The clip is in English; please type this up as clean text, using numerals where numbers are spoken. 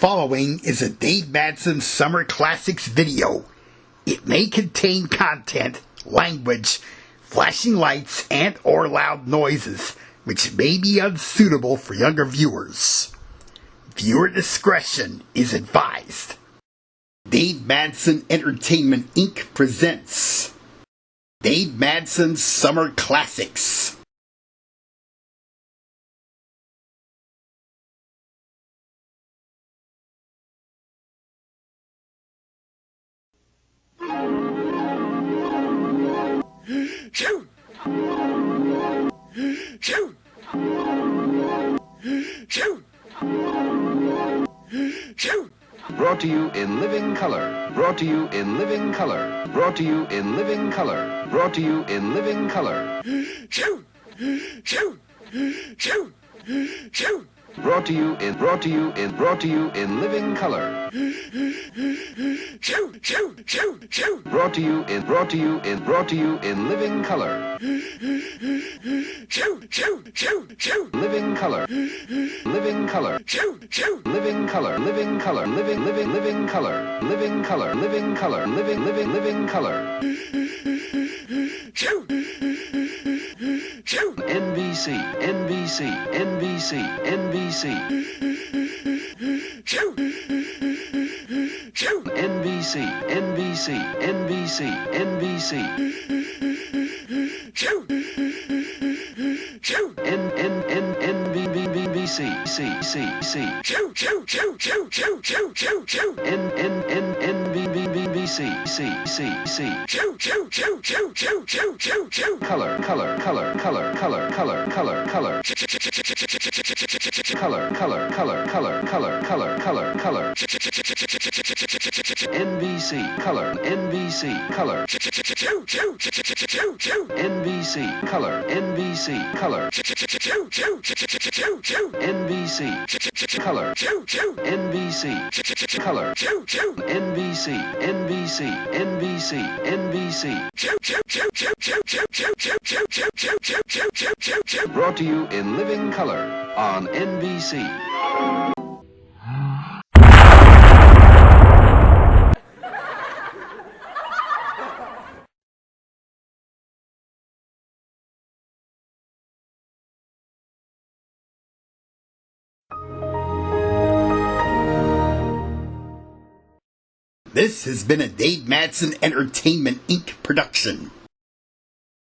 following is a Dave Madson Summer Classics video. It may contain content, language, flashing lights, and or loud noises, which may be unsuitable for younger viewers. Viewer discretion is advised. Dave Madson Entertainment Inc. presents Dave Madson Summer Classics. Shoot! Shoot! Shoot! Shoot! Brought to you in living color. Brought to you in living color. Brought to you in living color. Brought to you in living color. Shoot! Shoot! Shoot! Shoot! Brought to you in living color. Shoot! Shoot! Shoot! Shoot! Brought to you in living color. Shoot! Shoot! Shoot! Shoot! Living color. Living color. Shoot! Shoot! Living color. Living color. Living color. Living color. Living color. Living color. Shoot! Shoot! NBC. Shoot! Shoot! NBC. Shoot! Shoot! NBC. Shoot! Shoot! Shoot! Shoot! Shoot! Shoot! Shoot! Shoot! NBC. Shoot! Shoot! Shoot! Shoot! Shoot! Shoot! Shoot! Shoot! Color. NBC. color. NBC color. Shoot! Shoot! Shoot! Shoot! NBC color. NBC color. Shoot! Shoot! Shoot! Shoot! NBC color. Shoot! Shoot! NBC color. Shoot! Shoot! NBC. Brought to you in living color on NBC. This has been a Dave Madson Entertainment Inc. production.